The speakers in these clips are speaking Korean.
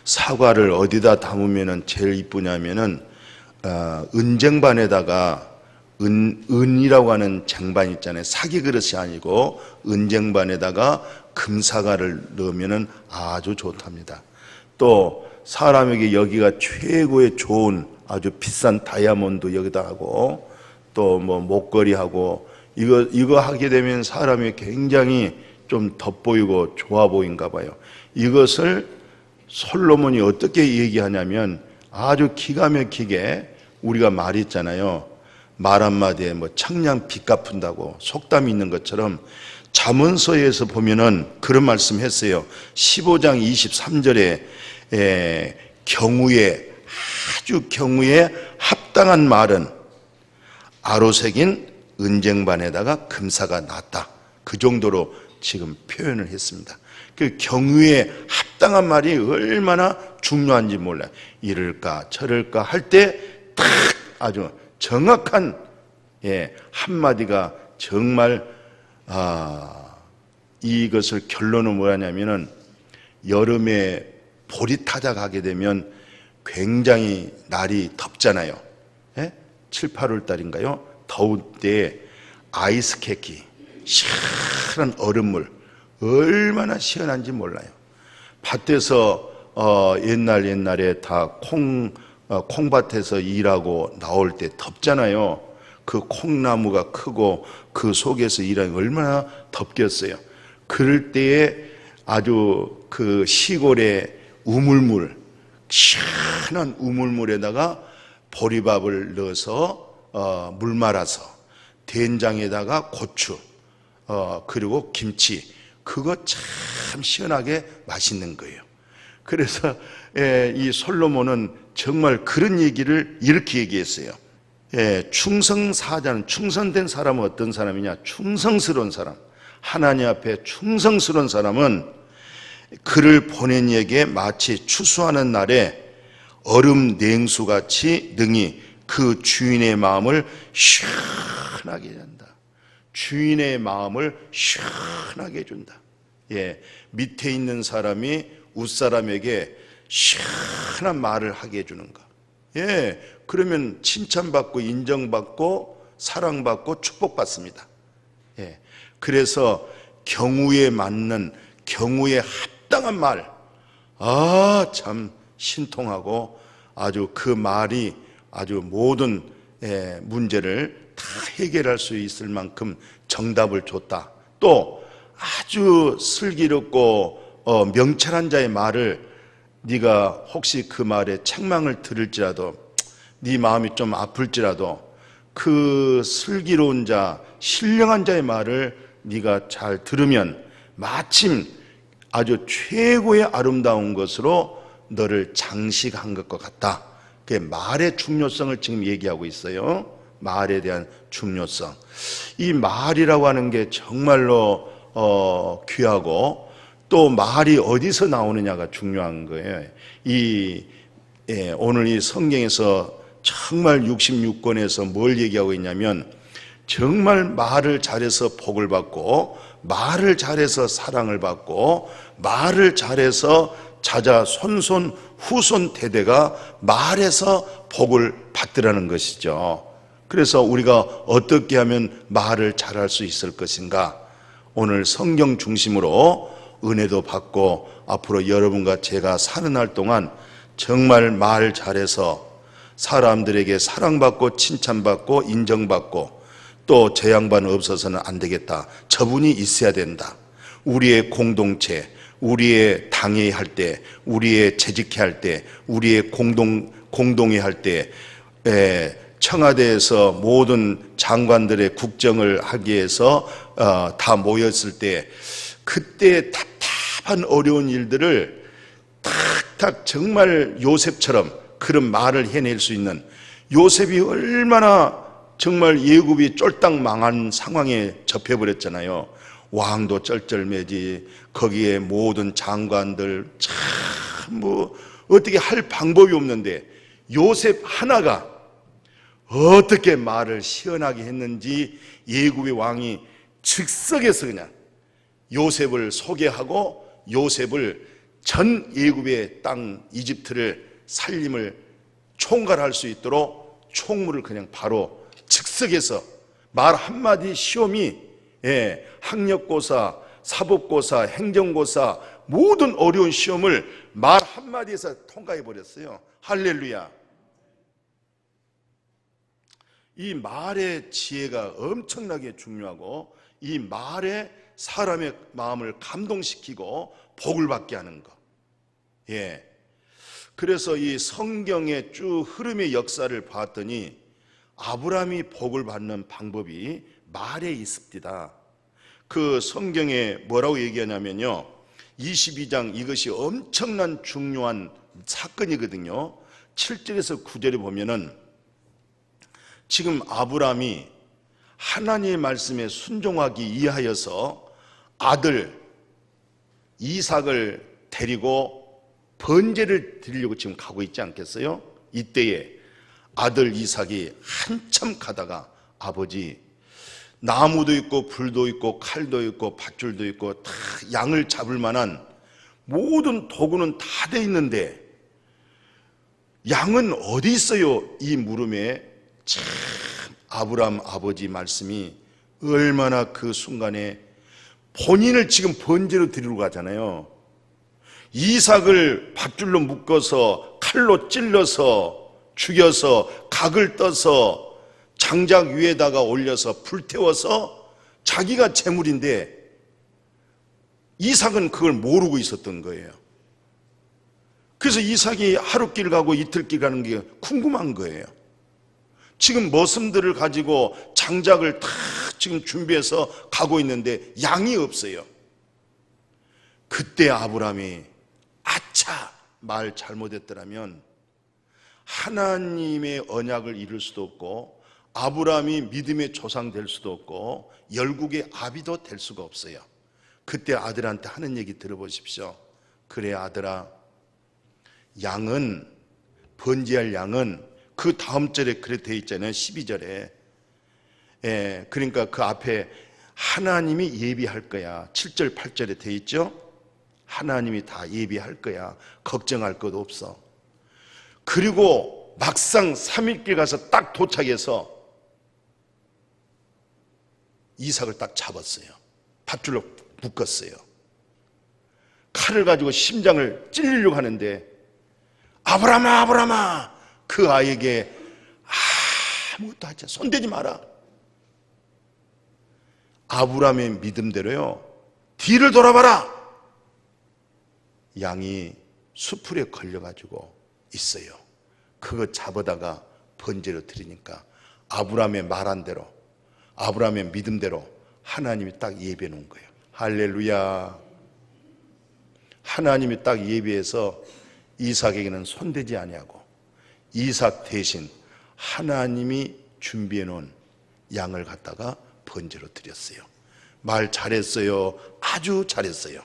사과를 어디다 담으면 제일 이쁘냐면은 은쟁반에다가 은이라고 하는 쟁반 있잖아요. 사기 그릇이 아니고 은쟁반에다가 금사과를 넣으면 아주 좋답니다. 또 사람에게 여기가 최고의 좋은 아주 비싼 다이아몬드 여기다 하고 또 뭐 목걸이 하고 이거 하게 되면 사람이 굉장히 좀 덧보이고 좋아 보인가 봐요. 이것을 솔로몬이 어떻게 얘기하냐면 아주 기가 막히게 우리가 말 있잖아요. 말 한마디에 뭐 청량 빚 갚은다고 속담이 있는 것처럼 잠언서에서 보면은 그런 말씀 했어요. 15장 23절에 아주 경우에 합당한 말은 아로새긴 은쟁반에다가 금사가 낫다. 그 정도로 지금 표현을 했습니다. 그 경우에 합당한 말이 얼마나 중요한지 몰라요. 이럴까 저럴까 할 때 딱 아주 정확한 한마디가 정말 이것을 결론은 뭐냐면은 여름에 보리 타자 가게 되면 굉장히 날이 덥잖아요. 7, 8월 달인가요? 더울 때 아이스 캐키 시원한 얼음물 얼마나 시원한지 몰라요. 밭에서 옛날에 다 콩밭에서 일하고 나올 때 덥잖아요. 그 콩나무가 크고 그 속에서 일하면 얼마나 덥겠어요. 그럴 때에 아주 그 시골의 우물물, 시원한 우물물에다가 보리밥을 넣어서 물 말아서 된장에다가 고추 그리고 김치, 그거 참 시원하게 맛있는 거예요. 그래서 이 솔로몬은 정말 그런 얘기를 이렇게 얘기했어요. 충성사자는, 충성된 사람은 어떤 사람이냐? 충성스러운 사람, 하나님 앞에 충성스러운 사람은 그를 보낸 이에게 마치 추수하는 날에 얼음 냉수같이 능히 그 주인의 마음을 시원하게 한다. 주인의 마음을 시원하게 해준다. 밑에 있는 사람이 윗사람에게 시원한 말을 하게 해주는 거. 그러면 칭찬받고 인정받고 사랑받고 축복받습니다. 그래서 경우에 맞는, 경우에 합당한 말, 참 신통하고 아주 그 말이 아주 모든 문제를 다 해결할 수 있을 만큼 정답을 줬다. 또 아주 슬기롭고 명철한 자의 말을 네가 혹시 그 말에 책망을 들을지라도, 네 마음이 좀 아플지라도 그 슬기로운 자, 신령한 자의 말을 네가 잘 들으면 마침 아주 최고의 아름다운 것으로 너를 장식한 것과 같다. 그 말의 중요성을 지금 얘기하고 있어요. 말에 대한 중요성. 이 말이라고 하는 게 정말로 귀하고, 또 말이 어디서 나오느냐가 중요한 거예요. 오늘 이 성경에서 정말 66권에서 뭘 얘기하고 있냐면, 정말 말을 잘해서 복을 받고, 말을 잘해서 사랑을 받고, 말을 잘해서 자자 손손 후손 대대가 말해서 복을 받으라는 것이죠. 그래서 우리가 어떻게 하면 말을 잘할 수 있을 것인가? 오늘 성경 중심으로 은혜도 받고 앞으로 여러분과 제가 사는 날 동안 정말 말 잘해서 사람들에게 사랑받고 칭찬받고 인정받고, 또 저 양반 없어서는 안 되겠다, 저분이 있어야 된다, 우리의 공동체, 우리의 당회 할 때, 우리의 재직회 할 때, 우리의 공동회 할 때, 청와대에서 모든 장관들의 국정을 하기 위해서 다 모였을 때, 그때 답답한 어려운 일들을 탁탁 정말 요셉처럼 그런 말을 해낼 수 있는, 요셉이 얼마나 정말 예굽이 쫄딱 망한 상황에 접해버렸잖아요. 왕도 쩔쩔매지, 거기에 모든 장관들 참 어떻게 할 방법이 없는데 요셉 하나가 어떻게 말을 시원하게 했는지 예굽의 왕이 즉석에서 그냥 요셉을 소개하고 요셉을 전 애굽의 땅 이집트를 살림을 총괄할 수 있도록 총무를 그냥 바로 즉석에서 말 한마디 시험이 학력고사, 사법고사, 행정고사 모든 어려운 시험을 말 한마디에서 통과해 버렸어요. 할렐루야. 이 말의 지혜가 엄청나게 중요하고 이 말에 사람의 마음을 감동시키고 복을 받게 하는 것. 그래서 이 성경의 쭉 흐름의 역사를 봤더니 아브라함이 복을 받는 방법이 말에 있습니다. 그 성경에 뭐라고 얘기하냐면요, 22장 이것이 엄청난 중요한 사건이거든요. 7절에서 9절에 보면은 지금 아브라함이 하나님의 말씀에 순종하기 위하여서 아들 이삭을 데리고 번제를 드리려고 지금 가고 있지 않겠어요? 이때에 아들 이삭이 한참 가다가 아버지, 나무도 있고 불도 있고 칼도 있고 밧줄도 있고 다 양을 잡을 만한 모든 도구는 다 돼 있는데 양은 어디 있어요? 이 물음에 참 아브라함 아버지 말씀이 얼마나 그 순간에 본인을 지금 번제로 드리러 가잖아요. 이삭을 밧줄로 묶어서 칼로 찔러서 죽여서 각을 떠서 장작 위에다가 올려서 불태워서 자기가 제물인데 이삭은 그걸 모르고 있었던 거예요. 그래서 이삭이 하루길 가고 이틀길 가는 게 궁금한 거예요. 지금 머슴들을 가지고 장작을 다 지금 준비해서 가고 있는데 양이 없어요. 그때 아브라함이 아차, 말 잘못했더라면 하나님의 언약을 이룰 수도 없고 아브라함이 믿음의 조상 될 수도 없고 열국의 아비도 될 수가 없어요. 그때 아들한테 하는 얘기 들어보십시오. 그래 아들아, 양은, 번제할 양은 그 다음 절에 그렇게 되어 있잖아요. 12절에. 그러니까 그 앞에 하나님이 예비할 거야. 7절 8절에 되어 있죠. 하나님이 다 예비할 거야. 걱정할 것 없어. 그리고 막상 3일길 가서 딱 도착해서 이삭을 딱 잡았어요. 밧줄로 묶었어요. 칼을 가지고 심장을 찔리려고 하는데 아브라함아 아브라함아, 그 아이에게 아무것도 하지, 손대지 마라. 아브라함의 믿음대로요, 뒤를 돌아봐라. 양이 수풀에 걸려가지고 있어요. 그거 잡아다가 번제로 드리니까 아브라함의 말한 대로, 아브라함의 믿음대로 하나님이 딱 예비해 놓은 거예요. 할렐루야. 하나님이 딱 예비해서 이삭에게는 손대지 아니하고 이삭 대신 하나님이 준비해 놓은 양을 갖다가 번제로 드렸어요. 말 잘했어요. 아주 잘했어요.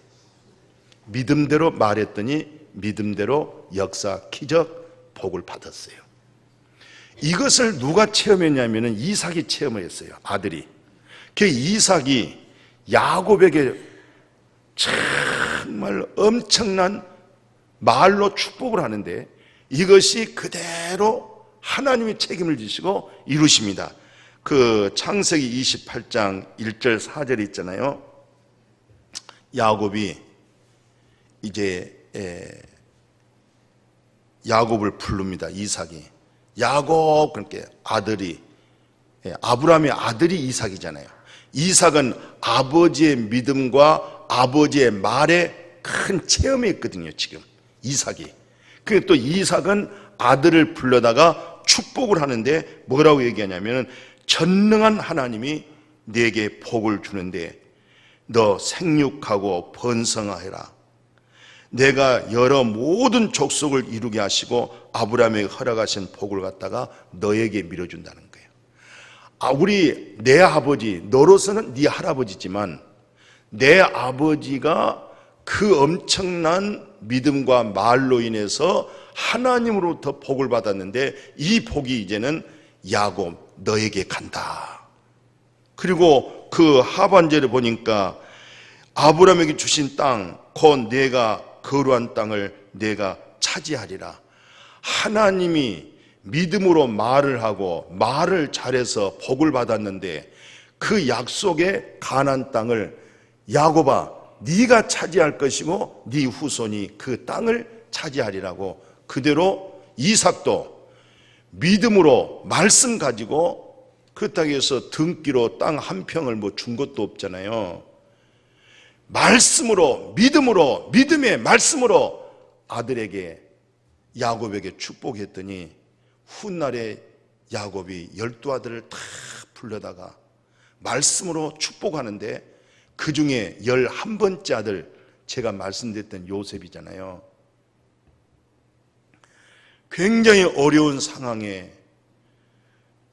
믿음대로 말했더니 믿음대로 역사, 기적, 복을 받았어요. 이것을 누가 체험했냐면 이삭이 체험을 했어요. 아들이. 그 이삭이 야곱에게 정말 엄청난 말로 축복을 하는데 이것이 그대로 하나님이 책임을 지시고 이루십니다. 그 창세기 28장 1절 4절 있잖아요. 야곱이 이제 야곱을 부릅니다. 이삭이. 야곱, 그렇게 아들이, 아브라함의 아들이 이삭이잖아요. 이삭은 아버지의 믿음과 아버지의 말에 큰 체험이 있거든요. 지금 이삭이. 그리고 또 이삭은 아들을 불러다가 축복을 하는데 뭐라고 얘기하냐면 전능한 하나님이 내게 복을 주는데 너 생육하고 번성하여라. 내가 여러 모든 족속을 이루게 하시고 아브라함에게 허락하신 복을 갖다가 너에게 밀어준다는 거예요. 내 아버지, 너로서는 네 할아버지지만 내 아버지가 그 엄청난 믿음과 말로 인해서 하나님으로부터 복을 받았는데 이 복이 이제는 야곱 너에게 간다. 그리고 그 하반절에 보니까 아브라함에게 주신 땅, 곧 내가 거룩한 땅을 내가 차지하리라. 하나님이 믿음으로 말을 하고 말을 잘해서 복을 받았는데 그 약속의 가나안 땅을 야곱아 네가 차지할 것이고 네 후손이 그 땅을 차지하리라고 그대로 이삭도 믿음으로 말씀 가지고 그 땅에서 등기로 땅 한 평을 준 것도 없잖아요. 말씀으로 믿음의 말씀으로 아들에게 야곱에게 축복했더니 훗날에 야곱이 12아들을 다 불러다가 말씀으로 축복하는데 그 중에 11번째 아들 제가 말씀드렸던 요셉이잖아요. 굉장히 어려운 상황에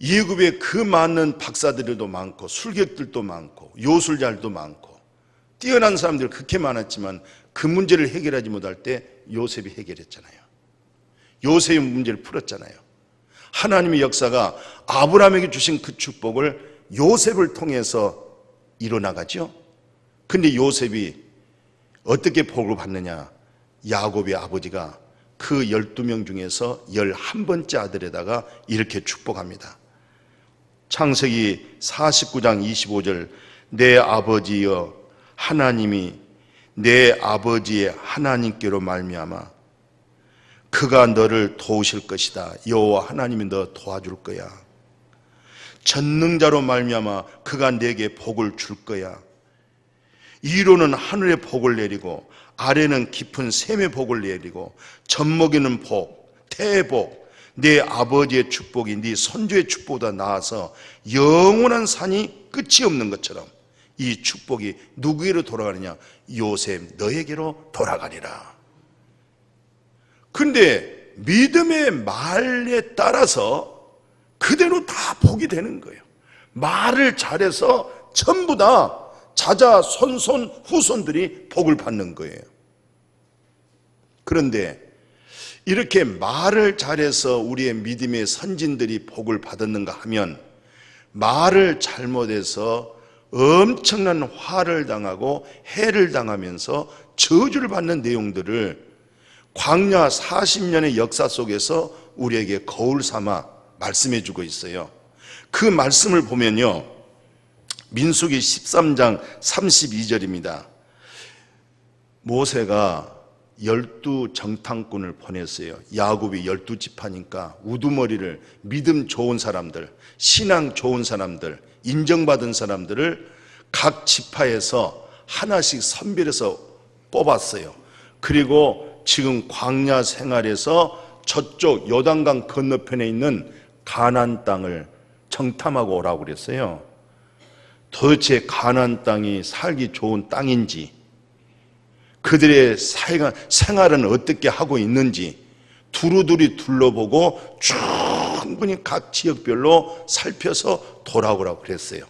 예굽에 그 많은 박사들도 많고 술객들도 많고 요술자들도 많고 뛰어난 사람들 그렇게 많았지만 그 문제를 해결하지 못할 때 요셉이 해결했잖아요. 요셉의 문제를 풀었잖아요. 하나님의 역사가 아브라함에게 주신 그 축복을 요셉을 통해서 이뤄나가죠. 근데 요셉이 어떻게 복을 받느냐? 야곱의 아버지가 그 12명 중에서 11번째 아들에다가 이렇게 축복합니다. 창세기 49장 25절 내 아버지여 하나님이 내 아버지의 하나님께로 말미암아 그가 너를 도우실 것이다. 여호와 하나님이 너 도와줄 거야. 전능자로 말미암아 그가 내게 복을 줄 거야. 위로는 하늘의 복을 내리고 아래는 깊은 샘의 복을 내리고 젖먹이는 복, 대복, 내 아버지의 축복이 네 선조의 축복보다 나아서 영원한 산이 끝이 없는 것처럼 이 축복이 누구에게로 돌아가느냐? 요셉 너에게로 돌아가리라. 근데 믿음의 말에 따라서 그대로 다 복이 되는 거예요. 말을 잘해서 전부 다 자자 손손 후손들이 복을 받는 거예요. 그런데 이렇게 말을 잘해서 우리의 믿음의 선진들이 복을 받았는가 하면 말을 잘못해서 엄청난 화를 당하고 해를 당하면서 저주를 받는 내용들을 광야 40년의 역사 속에서 우리에게 거울 삼아 말씀해 주고 있어요. 그 말씀을 보면요, 민수기 13장 32절입니다. 모세가 12정탐꾼을 보냈어요. 야곱이 12지파니까 우두머리를 믿음 좋은 사람들, 신앙 좋은 사람들, 인정받은 사람들을 각 지파에서 하나씩 선별해서 뽑았어요. 그리고 지금 광야 생활에서 저쪽 요단강 건너편에 있는 가나안 땅을 정탐하고 오라고 그랬어요. 도대체 가나안 땅이 살기 좋은 땅인지, 그들의 생활은 어떻게 하고 있는지 두루두루 둘러보고 충분히 각 지역별로 살펴서 돌아오라고 그랬어요.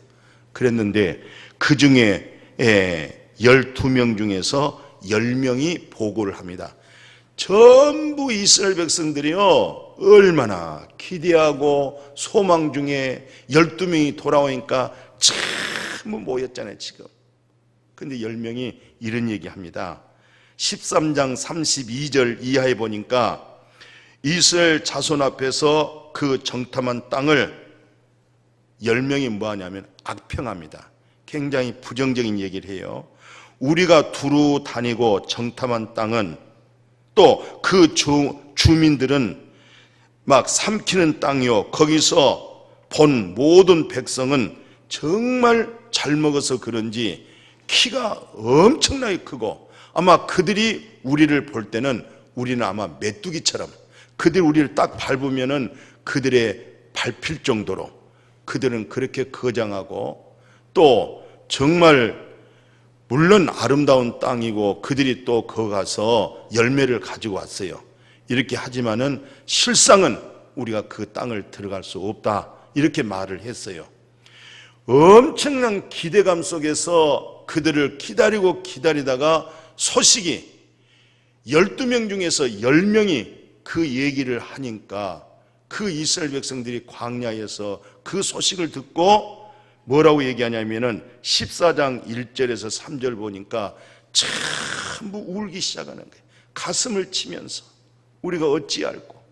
그랬는데 그 중에 12명 중에서 10명이 보고를 합니다. 전부 이스라엘 백성들이요, 얼마나 기대하고 소망 중에 12명이 돌아오니까 참 모였잖아요 지금. 근데 10명이 이런 얘기합니다. 13장 32절 이하에 보니까 이스라엘 자손 앞에서 그 정탐한 땅을 10명이 뭐하냐면 악평합니다. 굉장히 부정적인 얘기를 해요. 우리가 두루 다니고 정탐한 땅은 또 그 주민들은 막 삼키는 땅이요, 거기서 본 모든 백성은 정말 잘 먹어서 그런지 키가 엄청나게 크고 아마 그들이 우리를 볼 때는 우리는 아마 메뚜기처럼 그들이 우리를 딱 밟으면은 그들의 밟힐 정도로 그들은 그렇게 거장하고 또 정말 물론 아름다운 땅이고 그들이 또 거기 가서 열매를 가지고 왔어요. 이렇게 하지만은 실상은 우리가 그 땅을 들어갈 수 없다 이렇게 말을 했어요. 엄청난 기대감 속에서 그들을 기다리고 기다리다가 소식이 12명 중에서 10명이 그 얘기를 하니까 그 이스라엘 백성들이 광야에서 그 소식을 듣고 뭐라고 얘기하냐면은 14장 1절에서 3절 보니까 전부 울기 시작하는 거예요. 가슴을 치면서 우리가 어찌할꼬,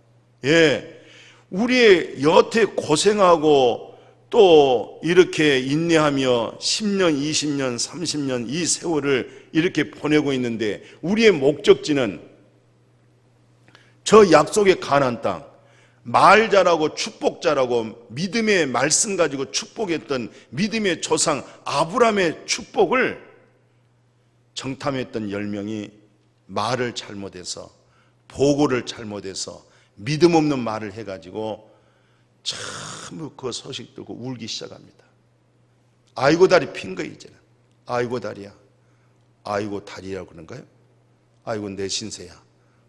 우리의 여태 고생하고 또 이렇게 인내하며 10년, 20년, 30년 이 세월을 이렇게 보내고 있는데 우리의 목적지는 저 약속의 가나안 땅, 말 잘하고 축복 잘하고 믿음의 말씀 가지고 축복했던 믿음의 조상 아브라함의 축복을 정탐했던 10명이 말을 잘못해서, 보고를 잘못해서 믿음 없는 말을 해가지고 참 그 소식 듣고 울기 시작합니다. 아이고 다리 핀 거예요. 이제는 아이고 다리야, 아이고 다리라고 그런가요? 아이고 내 신세야,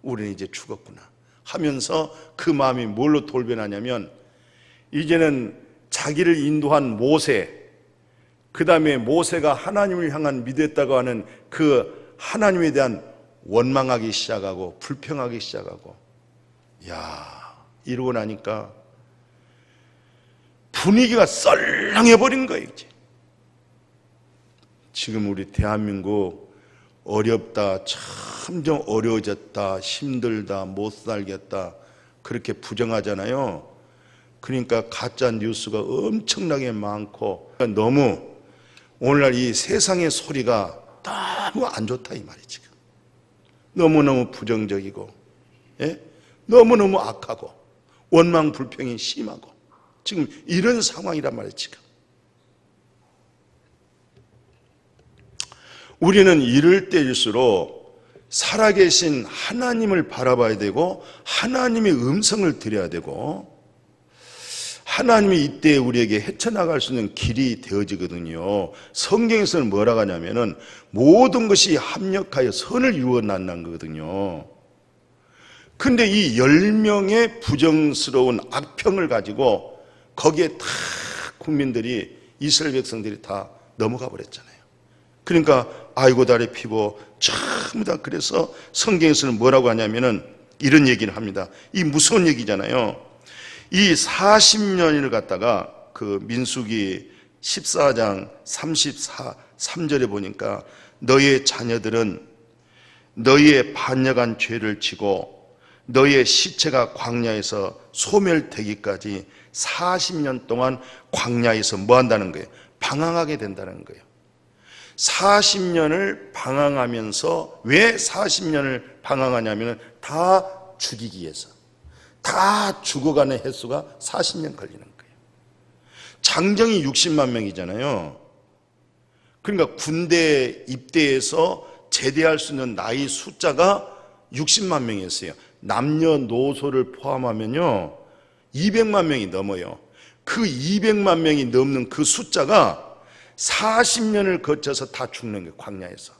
우리는 이제 죽었구나 하면서 그 마음이 뭘로 돌변하냐면, 이제는 자기를 인도한 모세, 그 다음에 모세가 하나님을 향한 믿었다고 하는 그 하나님에 대한 원망하기 시작하고 불평하기 시작하고, 이러고 나니까 분위기가 썰렁해버린 거예요. 이제 지금 우리 대한민국 어렵다, 점점 어려워졌다, 힘들다, 못 살겠다 그렇게 부정하잖아요. 그러니까 가짜 뉴스가 엄청나게 많고, 너무 오늘날 이 세상의 소리가 너무 안 좋다 이 말이지. 너무너무 부정적이고, 너무너무 악하고 원망 불평이 심하고 지금 이런 상황이란 말이에요. 지금 우리는 이럴 때일수록 살아계신 하나님을 바라봐야 되고 하나님의 음성을 들어야 되고, 하나님이 이때 우리에게 헤쳐나갈 수 있는 길이 되어지거든요. 성경에서는 뭐라고 하냐면은 모든 것이 합력하여 선을 이루어낸다는 거거든요. 근데 이 10명의 부정스러운 악평을 가지고 거기에 다 국민들이, 이스라엘 백성들이 다 넘어가 버렸잖아요. 그러니까 아이고 다리 피고 전부 다. 그래서 성경에서는 뭐라고 하냐면은 이런 얘기를 합니다. 이 무서운 얘기잖아요. 이 40년을 갖다가 그 민수기 14장 33절에 보니까 너희의 자녀들은 너희의 반역한 죄를 지고 너희의 시체가 광야에서 소멸되기까지 40년 동안 광야에서 뭐 한다는 거예요? 방황하게 된다는 거예요. 40년을 방황하면서, 왜 40년을 방황하냐면 다 죽이기 위해서. 다 죽어가는 횟수가 40년 걸리는 거예요. 장정이 60만 명이잖아요. 그러니까 군대 입대해서 제대할 수 있는 나이 숫자가 60만 명이었어요. 남녀노소를 포함하면요 200만 명이 넘어요. 그 200만 명이 넘는 그 숫자가 40년을 거쳐서 다 죽는 거예요. 광야에서.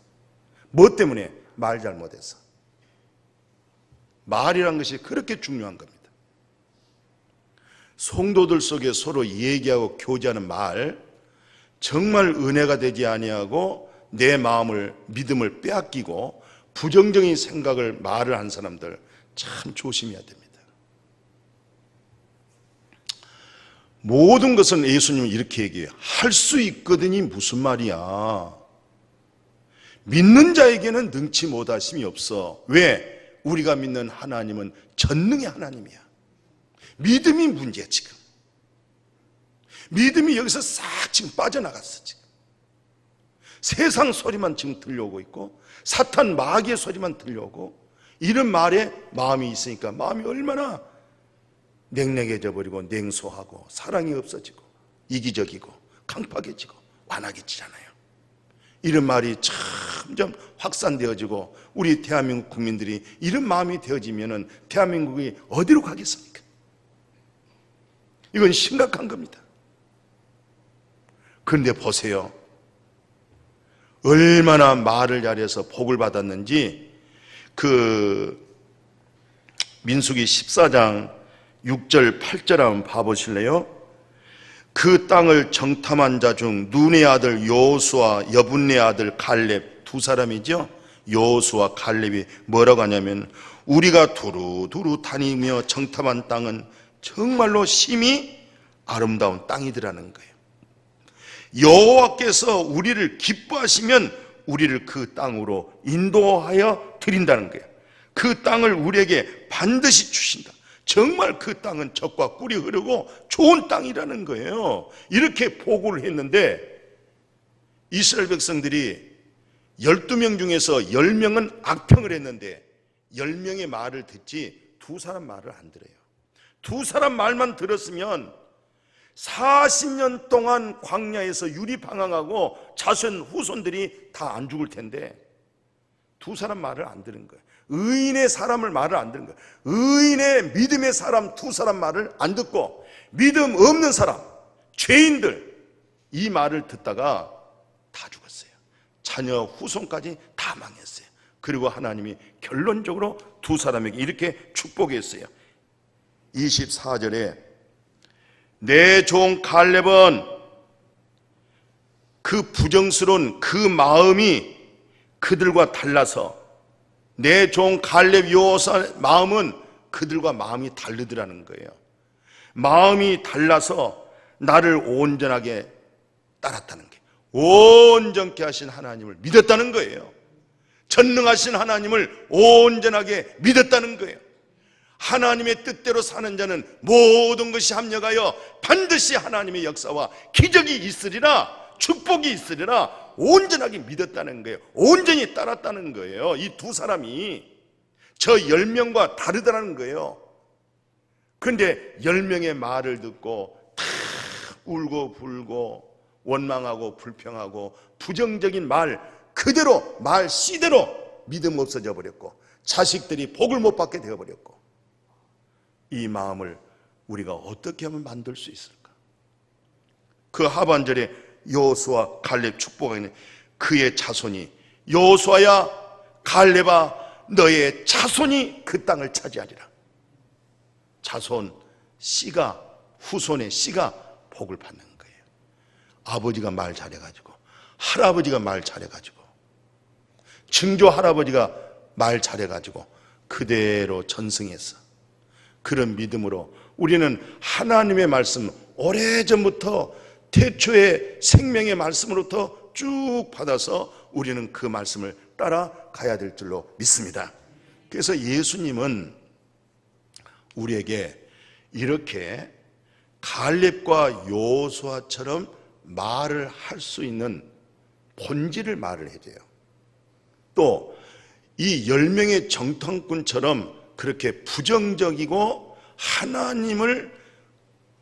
뭐 때문에? 말 잘못해서. 말이란 것이 그렇게 중요한 겁니다. 성도들 속에 서로 얘기하고 교제하는 말, 정말 은혜가 되지 아니하고 내 마음을, 믿음을 빼앗기고 부정적인 생각을, 말을 한 사람들 참 조심해야 됩니다. 모든 것은 예수님은 이렇게 얘기해요. 할 수 있거든이 무슨 말이야. 믿는 자에게는 능치 못하심이 없어. 왜? 우리가 믿는 하나님은 전능의 하나님이야. 믿음이 문제야 지금. 믿음이 여기서 싹 지금 빠져나갔어. 지금 세상 소리만 지금 들려오고 있고, 사탄 마귀의 소리만 들려오고, 이런 말에 마음이 있으니까 마음이 얼마나 냉랭해져 버리고 냉소하고 사랑이 없어지고 이기적이고 강팍해지고 완악해지잖아요. 이런 말이 점점 확산되어지고, 우리 대한민국 국민들이 이런 마음이 되어지면은 대한민국이 어디로 가겠습니까? 이건 심각한 겁니다. 그런데 보세요. 얼마나 말을 잘해서 복을 받았는지, 그 민수기 14장 6절 8절 한번 봐보실래요? 그 땅을 정탐한 자 중 눈의 아들 여호수아, 여분네 아들 갈렙, 두 사람이죠. 여호수아 갈렙이 뭐라고 하냐면, 우리가 두루두루 다니며 정탐한 땅은 정말로 심히 아름다운 땅이더라는 거예요. 여호와께서 우리를 기뻐하시면 우리를 그 땅으로 인도하여 드린다는 거예요. 그 땅을 우리에게 반드시 주신다. 정말 그 땅은 젖과 꿀이 흐르고 좋은 땅이라는 거예요. 이렇게 보고를 했는데 이스라엘 백성들이 12명 중에서 10명은 악평을 했는데 10명의 말을 듣지 두 사람 말을 안 들어요. 두 사람 말만 들었으면 40년 동안 광야에서 유리방황하고 자손 후손들이 다 안 죽을 텐데 두 사람 말을 안 들은 거예요. 의인의 사람을 말을 안 들은 거예요. 의인의 믿음의 사람 두 사람 말을 안 듣고 믿음 없는 사람, 죄인들 이 말을 듣다가 다 죽었어요. 자녀 후손까지 다 망했어요. 그리고 하나님이 결론적으로 두 사람에게 이렇게 축복했어요. 24절에 내 종 갈렙은 그 부정스러운 그 마음이 그들과 달라서 내 종 갈렙 여호수아 마음은 그들과 마음이 다르더라는 거예요. 마음이 달라서 나를 온전하게 따랐다는 게 온전케 하신 하나님을 믿었다는 거예요. 전능하신 하나님을 온전하게 믿었다는 거예요. 하나님의 뜻대로 사는 자는 모든 것이 합력하여 반드시 하나님의 역사와 기적이 있으리라, 축복이 있으리라 온전하게 믿었다는 거예요. 온전히 따랐다는 거예요. 이 두 사람이 저 10명과 다르다는 거예요. 그런데 10명의 말을 듣고 다 울고 불고 원망하고 불평하고 부정적인 말 그대로 말 씨대로 믿음 없어져 버렸고 자식들이 복을 못 받게 되어버렸고 이 마음을 우리가 어떻게 하면 만들 수 있을까? 그 하반절에 여호수아 갈렙 축복하는 그의 자손이 여호수아야 갈렙아 너의 자손이 그 땅을 차지하리라. 자손 씨가 후손의 씨가 복을 받는 거예요. 아버지가 말 잘해가지고 할아버지가 말 잘해가지고 증조 할아버지가 말 잘해가지고 그대로 전승했어. 그런 믿음으로 우리는 하나님의 말씀 오래전부터 태초의 생명의 말씀으로부터 쭉 받아서 우리는 그 말씀을 따라가야 될 줄로 믿습니다. 그래서 예수님은 우리에게 이렇게 갈렙과 여호수아처럼 말을 할 수 있는 본질을 말을 해줘요. 또 이 10명의 정탐꾼처럼 그렇게 부정적이고 하나님을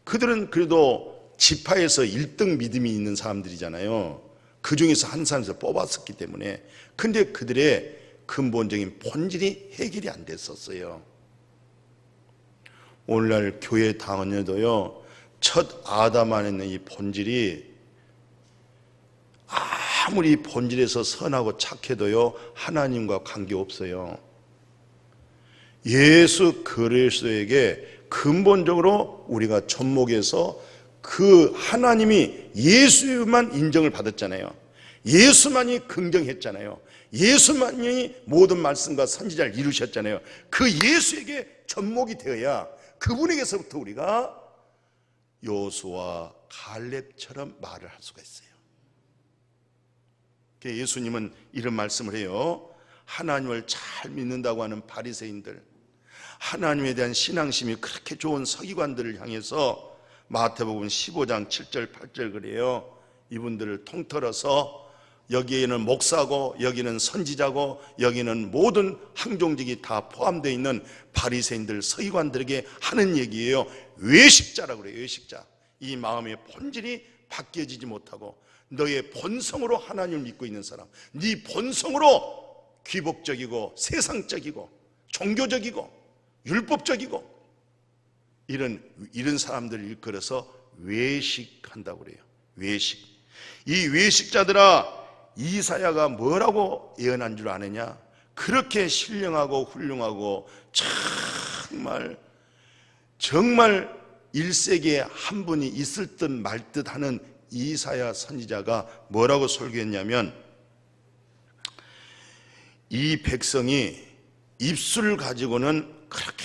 그들은 그래도 지파에서 1등 믿음이 있는 사람들이잖아요. 그 중에서 한 사람에서 뽑았었기 때문에. 근데 그들의 근본적인 본질이 해결이 안 됐었어요. 오늘날 교회 다녀도요, 첫 아담 안에 있는 이 본질이 아무리 본질에서 선하고 착해도요 하나님과 관계없어요. 예수 그리스도에게 근본적으로 우리가 접목해서 그 하나님이 예수만 인정을 받았잖아요. 예수만이 긍정했잖아요. 예수만이 모든 말씀과 선지자를 이루셨잖아요. 그 예수에게 접목이 되어야 그분에게서부터 우리가 여호수아 갈렙처럼 말을 할 수가 있어요. 예수님은 이런 말씀을 해요. 하나님을 잘 믿는다고 하는 바리새인들, 하나님에 대한 신앙심이 그렇게 좋은 서기관들을 향해서 마태복음 15장 7절 8절 그래요. 이분들을 통틀어서 여기에는 목사고 여기는 선지자고 여기는 모든 항종직이 다 포함되어 있는 바리새인들 서기관들에게 하는 얘기예요. 외식자라고 그래요. 외식자. 이 마음의 본질이 바뀌어지지 못하고 너의 본성으로 하나님을 믿고 있는 사람, 네 본성으로 귀복적이고 세상적이고 종교적이고 율법적이고 이런 사람들을 일컬어서 외식한다고 그래요. 외식. 이 외식자들아, 이사야가 뭐라고 예언한 줄 아느냐? 그렇게 신령하고 훌륭하고 정말 1세기에 한 분이 있을 듯 말 듯 하는 이사야 선지자가 뭐라고 설교했냐면, 이 백성이 입술을 가지고는 그렇게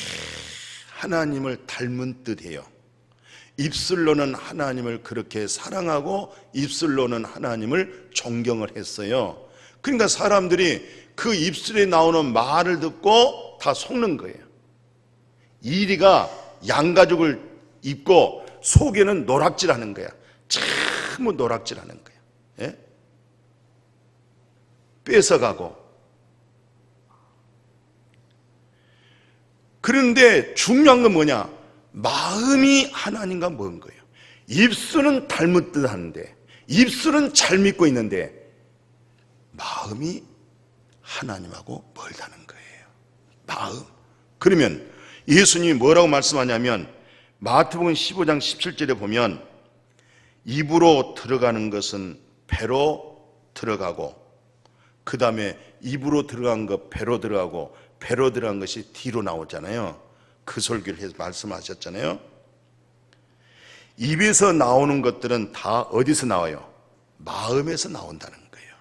하나님을 닮은 듯해요. 입술로는 하나님을 그렇게 사랑하고 입술로는 하나님을 존경을 했어요. 그러니까 사람들이 그 입술에 나오는 말을 듣고 다 속는 거예요. 이리가 양가죽을 입고 속에는 노락질하는 거야. 전부 노락질하는 거야. 예? 뺏어가고. 그런데 중요한 건 뭐냐? 마음이 하나님과 먼 거예요. 입술은 닮은 듯 하는데, 입술은 잘 믿고 있는데 마음이 하나님하고 멀다는 거예요. 마음. 그러면 예수님이 뭐라고 말씀하냐면 마태복음 15장 17절에 보면 입으로 들어가는 것은 배로 들어가고, 그 다음에 입으로 들어간 것 배로 들어가고, 배로 들어간 것이 뒤로 나오잖아요. 그 설교를 해서 말씀하셨잖아요. 입에서 나오는 것들은 다 어디서 나와요? 마음에서 나온다는 거예요.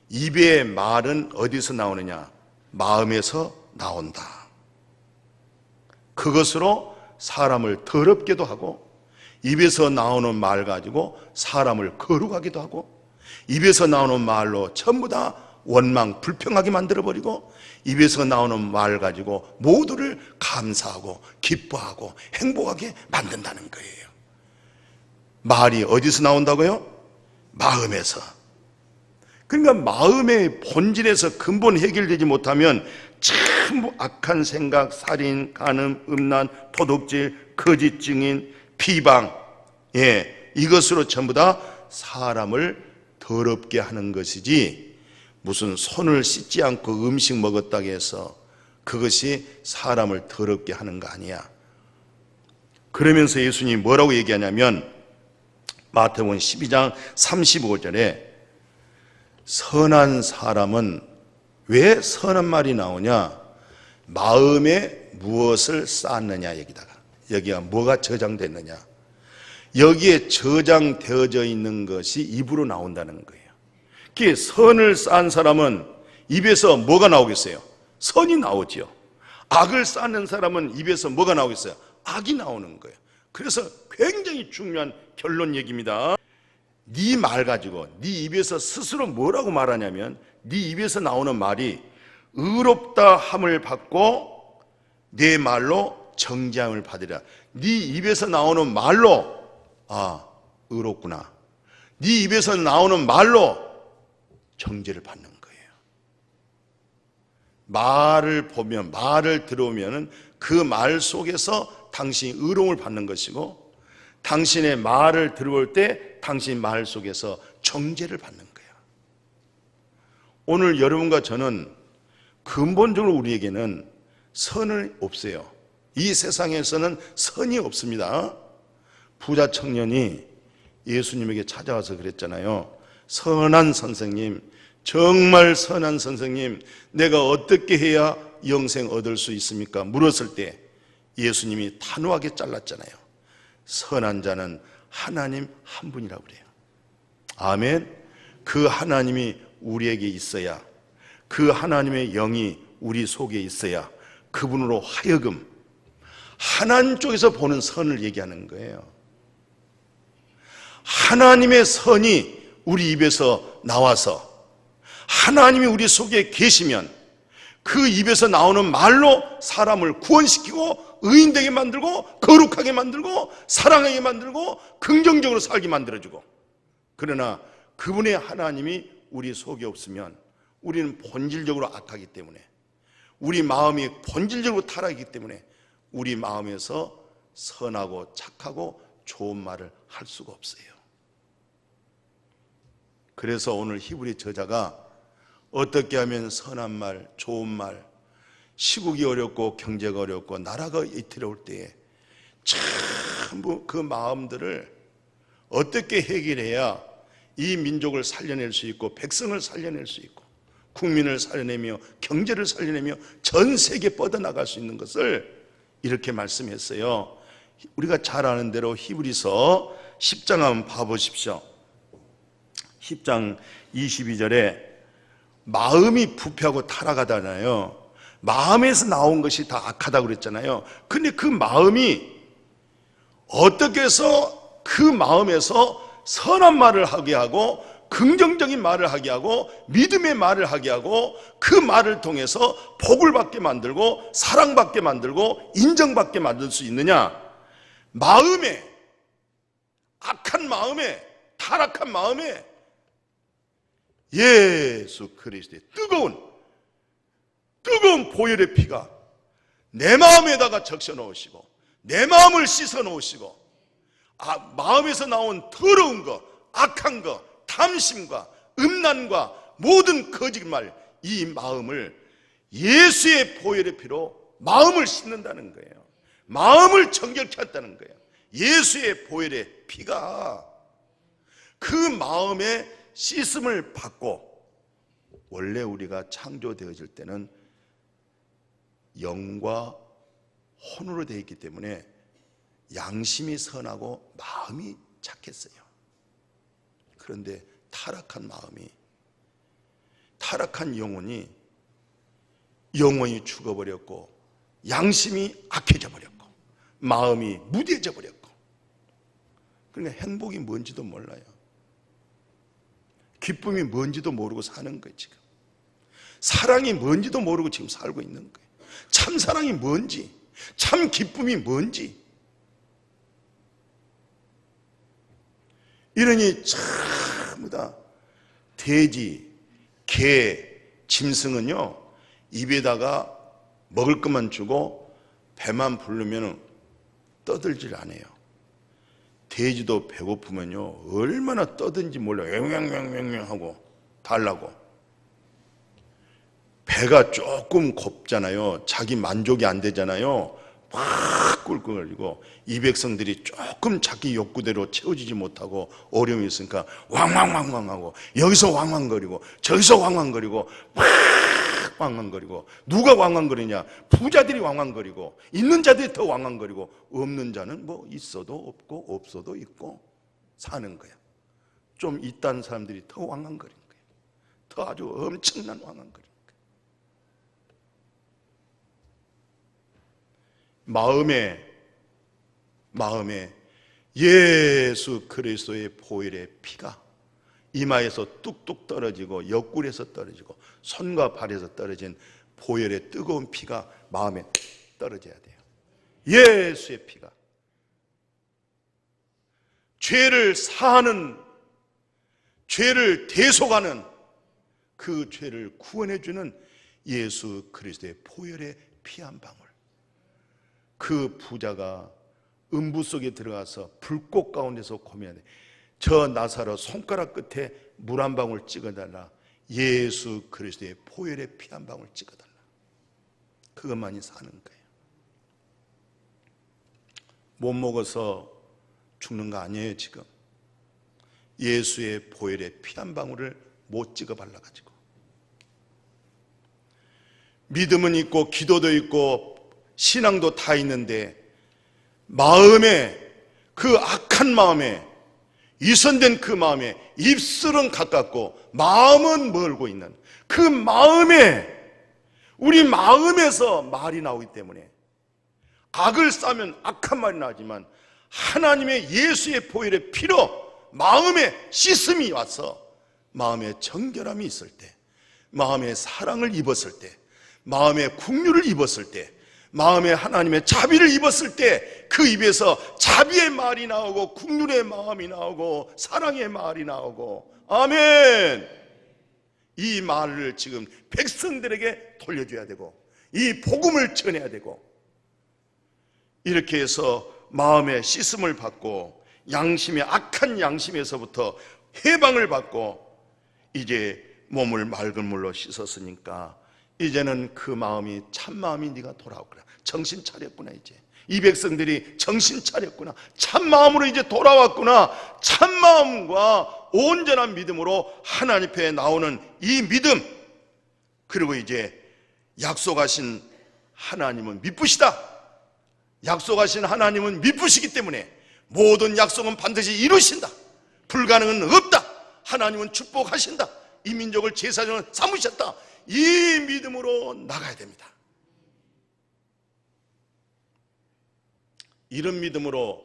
입의 말은 어디서 나오느냐? 마음에서 나온다. 그것으로 사람을 더럽게도 하고, 입에서 나오는 말 가지고 사람을 거룩하기도 하고, 입에서 나오는 말로 전부 다 원망, 불평하게 만들어버리고, 입에서 나오는 말 가지고 모두를 감사하고 기뻐하고 행복하게 만든다는 거예요. 말이 어디서 나온다고요? 마음에서. 그러니까 마음의 본질에서 근본 해결되지 못하면 전부 악한 생각, 살인, 간음, 음란, 도둑질, 거짓 증인, 비방, 이것으로 전부 다 사람을 더럽게 하는 것이지, 무슨 손을 씻지 않고 음식 먹었다고 해서 그것이 사람을 더럽게 하는 거 아니야. 그러면서 예수님이 뭐라고 얘기하냐면 마태복음 12장 35절에 선한 사람은, 왜 선한 말이 나오냐? 마음에 무엇을 쌓느냐 여기가 뭐가 저장됐느냐? 여기에 저장되어져 있는 것이 입으로 나온다는 거예요. 선을 쌓은 사람은 입에서 뭐가 나오겠어요? 선이 나오지요. 악을 쌓는 사람은 입에서 뭐가 나오겠어요? 악이 나오는 거예요. 그래서 굉장히 중요한 결론 얘기입니다. 네 말 가지고 네 입에서 스스로 뭐라고 말하냐면, 네 입에서 나오는 말이 의롭다 함을 받고 내 말로 정죄함을 받으리라. 네 입에서 나오는 말로 의롭구나. 네 입에서 나오는 말로 정죄를 받는 거예요. 말을 보면, 말을 들어오면 그 말 속에서 당신이 의로움을 받는 것이고, 당신의 말을 들어올 때 당신 말 속에서 정죄를 받는 거예요. 오늘 여러분과 저는 근본적으로 우리에게는 선이 없어요. 이 세상에서는 선이 없습니다. 부자 청년이 예수님에게 찾아와서 그랬잖아요. 선한 선생님, 정말 선한 선생님, 내가 어떻게 해야 영생 얻을 수 있습니까? 물었을 때 예수님이 단호하게 잘랐잖아요. 선한 자는 하나님 한 분이라고 그래요. 아멘. 그 하나님이 우리에게 있어야, 그 하나님의 영이 우리 속에 있어야 그분으로 하여금 하나님 쪽에서 보는 선을 얘기하는 거예요. 하나님의 선이 우리 입에서 나와서 하나님이 우리 속에 계시면 그 입에서 나오는 말로 사람을 구원시키고 의인되게 만들고 거룩하게 만들고 사랑하게 만들고 긍정적으로 살게 만들어주고, 그러나 그분의 하나님이 우리 속에 없으면 우리는 본질적으로 악하기 때문에, 우리 마음이 본질적으로 타락이기 때문에 우리 마음에서 선하고 착하고 좋은 말을 할 수가 없어요. 그래서 오늘 히브리 저자가 어떻게 하면 선한 말, 좋은 말, 시국이 어렵고 경제가 어렵고 나라가 이태로울 때에 전부 그 마음들을 어떻게 해결해야 이 민족을 살려낼 수 있고 백성을 살려낼 수 있고 국민을 살려내며 경제를 살려내며 전 세계에 뻗어나갈 수 있는 것을 이렇게 말씀했어요. 우리가 잘 아는 대로 히브리서 10장 한번 봐보십시오. 10장 22절에 마음이 부패하고 타락하잖아요. 마음에서 나온 것이 다 악하다고 그랬잖아요. 근데 그 마음이 어떻게 해서 그 마음에서 선한 말을 하게 하고 긍정적인 말을 하게 하고 믿음의 말을 하게 하고 그 말을 통해서 복을 받게 만들고 사랑받게 만들고 인정받게 만들 수 있느냐? 마음에, 악한 마음에, 타락한 마음에 예수 그리스도의 뜨거운 보혈의 피가 내 마음에다가 적셔 놓으시고 내 마음을 씻어 놓으시고 마음에서 나온 더러운 거, 악한 거, 탐심과 음란과 모든 거짓말, 이 마음을 예수의 보혈의 피로 마음을 씻는다는 거예요. 마음을 정결케 한다는 거예요. 예수의 보혈의 피가 그 마음에 씻음을 받고, 원래 우리가 창조되어질 때는 영과 혼으로 되어 있기 때문에 양심이 선하고 마음이 착했어요. 그런데 타락한 마음이, 타락한 영혼이 죽어버렸고 양심이 악해져 버렸고 마음이 무뎌져 버렸고, 그러니까 행복이 뭔지도 몰라요. 기쁨이 뭔지도 모르고 사는 거예요. 지금 사랑이 뭔지도 모르고 지금 살고 있는 거예요. 참 사랑이 뭔지, 참 기쁨이 뭔지. 이러니 전부 다 돼지, 개, 짐승은요 입에다가 먹을 것만 주고 배만 부르면 떠들질 않아요. 돼지도 배고프면요 얼마나 떠든지 몰라요. 앵앵앵앵 하고 달라고. 배가 조금 곱잖아요. 자기 만족이 안 되잖아요. 막 꿀꿀거리고, 이 백성들이 조금 자기 욕구대로 채워지지 못하고 어려움이 있으니까 왕왕왕왕하고, 여기서 왕왕거리고 저기서 왕왕거리고 막 왕왕거리고. 누가 왕왕거리냐? 부자들이 왕왕거리고, 있는 자들이 더 왕왕거리고, 없는 자는 뭐 있어도 없고 없어도 있고 사는 거야. 좀 있다는 사람들이 더 왕왕거리는 거야. 더 아주 엄청난 왕왕거리는 거야. 마음에 예수 그리스도의 보혈의 피가 이마에서 뚝뚝 떨어지고 옆구리에서 떨어지고 손과 발에서 떨어진 보혈의 뜨거운 피가 마음에 떨어져야 돼요. 예수의 피가 죄를 사하는, 죄를 대속하는, 그 죄를 구원해주는 예수 그리스도의 보혈의 피 한 방울. 그 부자가 음부 속에 들어가서 불꽃 가운데서 고민하네. 저 나사로 손가락 끝에 물 한 방울 찍어달라. 예수 그리스도의 보혈의 피 한 방울 찍어달라. 그것만이 사는 거예요. 못 먹어서 죽는 거 아니에요. 지금 예수의 보혈의 피 한 방울을 못 찍어 발라가지고 믿음은 있고 기도도 있고 신앙도 다 있는데 마음에, 그 악한 마음에, 이선된 그 마음에 입술은 가깝고 마음은 멀고 있는 그 마음에, 우리 마음에서 말이 나오기 때문에 악을 싸면 악한 말이 나지만 하나님의 예수의 보혈의 피로 마음에 씻음이 와서 마음에 정결함이 있을 때, 마음에 사랑을 입었을 때, 마음에 긍휼을 입었을 때, 마음에 하나님의 자비를 입었을 때 그 입에서 자비의 말이 나오고 긍휼의 마음이 나오고 사랑의 말이 나오고, 아멘. 이 말을 지금 백성들에게 돌려줘야 되고 이 복음을 전해야 되고, 이렇게 해서 마음의 씻음을 받고 양심의 악한 양심에서부터 해방을 받고 이제 몸을 맑은 물로 씻었으니까 이제는 그 마음이 참 마음이 네가 돌아오구나. 정신 차렸구나. 이제 이 백성들이 정신 차렸구나. 참 마음으로 이제 돌아왔구나. 참 마음과 온전한 믿음으로 하나님 앞에 나오는 이 믿음, 그리고 이제 약속하신 하나님은 미쁘시다. 약속하신 하나님은 미쁘시기 때문에 모든 약속은 반드시 이루신다. 불가능은 없다. 하나님은 축복하신다. 이 민족을 제사장으로 삼으셨다. 이 믿음으로 나가야 됩니다. 이런 믿음으로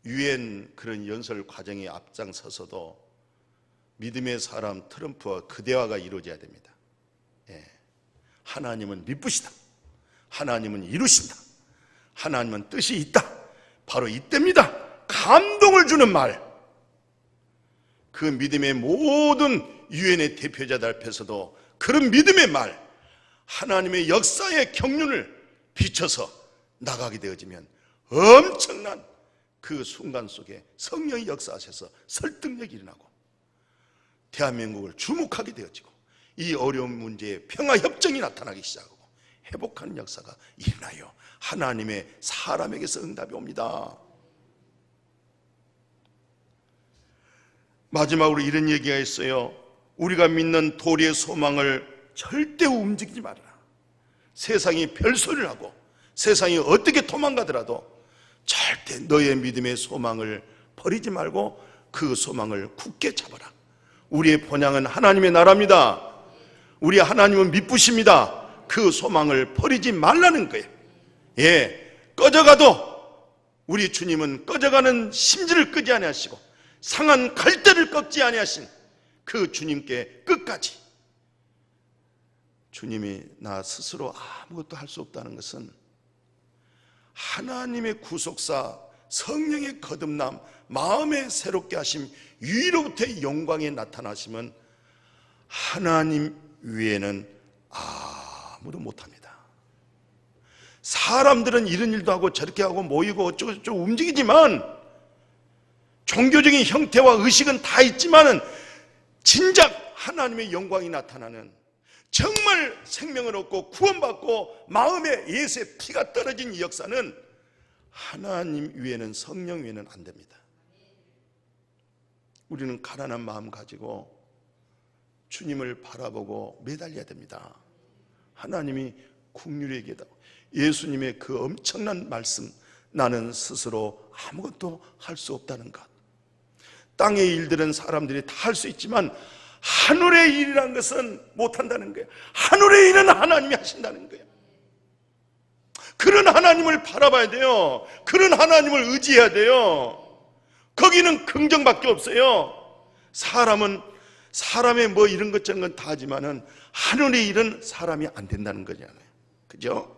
유엔 그런 연설 과정에 앞장서서도 믿음의 사람 트럼프와 그 대화가 이루어져야 됩니다. 하나님은 미쁘시다. 하나님은 이루신다. 하나님은 뜻이 있다. 바로 이때입니다. 감동을 주는 말. 그 믿음의 모든 유엔의 대표자들 앞에서도 그런 믿음의 말, 하나님의 역사의 경륜을 비춰서 나가게 되어지면 엄청난 그 순간 속에 성령이 역사하셔서 설득력이 일어나고 대한민국을 주목하게 되어지고 이 어려운 문제에 평화협정이 나타나기 시작하고 회복하는 역사가 일어나요. 하나님의 사람에게서 응답이 옵니다. 마지막으로 이런 얘기가 있어요. 우리가 믿는 도리의 소망을 절대 움직이지 말아라. 세상이 별소리를 하고 세상이 어떻게 도망가더라도 절대 너의 믿음의 소망을 버리지 말고 그 소망을 굳게 잡아라. 우리의 본향은 하나님의 나라입니다. 우리 하나님은 미쁘십니다. 그 소망을 버리지 말라는 거예요. 꺼져가도 우리 주님은 꺼져가는 심지를 끄지 아니하시고 상한 갈대를 꺾지 아니하신 그 주님께 끝까지. 주님이 나 스스로 아무것도 할 수 없다는 것은 하나님의 구속사 성령의 거듭남, 마음에 새롭게 하심, 위로부터의 영광에 나타나시면 하나님 외에는 아무도 못합니다. 사람들은 이런 일도 하고 저렇게 하고 모이고 어쩌고 움직이지만, 종교적인 형태와 의식은 다 있지만은 진작 하나님의 영광이 나타나는, 정말 생명을 얻고 구원받고 마음에 예수의 피가 떨어진 이 역사는 하나님 위에는, 성령 위에는 안 됩니다. 우리는 가난한 마음 가지고 주님을 바라보고 매달려야 됩니다. 하나님이 긍휼히 얘기하고 예수님의 그 엄청난 말씀, 나는 스스로 아무것도 할 수 없다는 것. 땅의 일들은 사람들이 다 할 수 있지만 하늘의 일이라는 것은 못한다는 거예요. 하늘의 일은 하나님이 하신다는 거예요. 그런 하나님을 바라봐야 돼요. 그런 하나님을 의지해야 돼요. 거기는 긍정밖에 없어요. 사람은 사람의 뭐 이런 것 저런 건 다 하지만은 하늘의 일은 사람이 안 된다는 거잖아요. 그죠?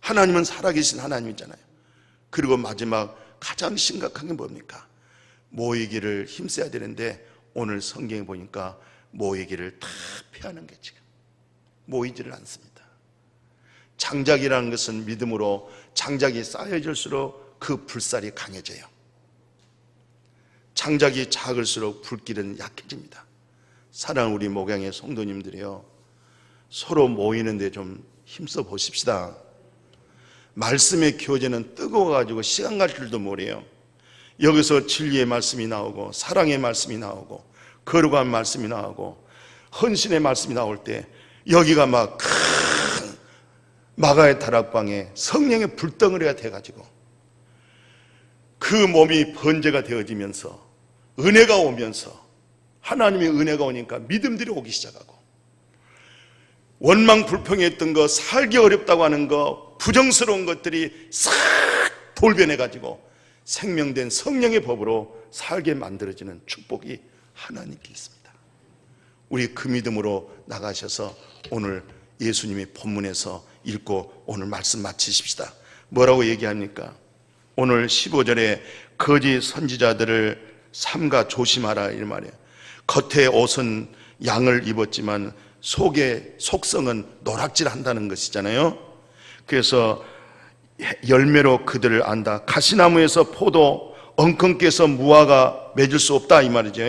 하나님은 살아계신 하나님이잖아요. 그리고 마지막 가장 심각한 게 뭡니까? 모이기를 힘써야 되는데 오늘 성경에 보니까 모이기를 다 피하는 게 지금 모이지를 않습니다. 장작이라는 것은 믿음으로 장작이 쌓여질수록 그 불살이 강해져요. 장작이 작을수록 불길은 약해집니다. 사랑하는 우리 목양의 성도님들이요, 서로 모이는데 좀 힘써 보십시다. 말씀의 교제는 뜨거워가지고 시간 갈 줄도 모르요. 여기서 진리의 말씀이 나오고 사랑의 말씀이 나오고 거룩한 말씀이 나오고 헌신의 말씀이 나올 때 여기가 막 큰 마가의 다락방에 성령의 불덩어리가 돼가지고 그 몸이 번제가 되어지면서 은혜가 오면서, 하나님의 은혜가 오니까 믿음들이 오기 시작하고, 원망 불평했던 거, 살기 어렵다고 하는 거, 부정스러운 것들이 싹 돌변해가지고 생명된 성령의 법으로 살게 만들어지는 축복이 하나님께 있습니다. 우리 그 믿음으로 나가셔서 오늘 예수님이 본문에서 읽고 오늘 말씀 마치십시다. 뭐라고 얘기합니까? 오늘 15절에 거짓 선지자들을 삼가 조심하라 이 말이에요. 겉에 옷은 양을 입었지만 속의 속성은 노락질한다는 것이잖아요. 그래서 열매로 그들을 안다. 가시나무에서 포도, 엉겅께서 무화과 맺을 수 없다 이 말이죠.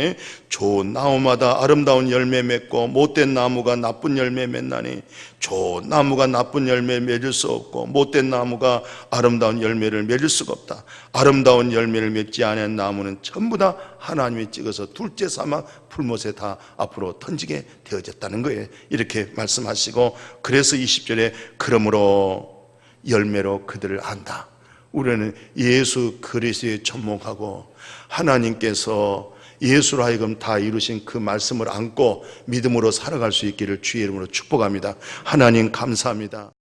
좋은 나무마다 아름다운 열매 맺고 못된 나무가 나쁜 열매 맺나니, 좋은 나무가 나쁜 열매 맺을 수 없고 못된 나무가 아름다운 열매를 맺을 수가 없다. 아름다운 열매를 맺지 않은 나무는 전부 다 하나님이 찍어서 둘째 삼아 풀못에 다 앞으로 던지게 되어졌다는 거예요. 이렇게 말씀하시고, 그래서 20절에 그러므로 열매로 그들을 안다. 우리는 예수 그리스도에 접목하고 하나님께서 예수로 하여금 다 이루신 그 말씀을 안고 믿음으로 살아갈 수 있기를 주의 이름으로 축복합니다. 하나님 감사합니다.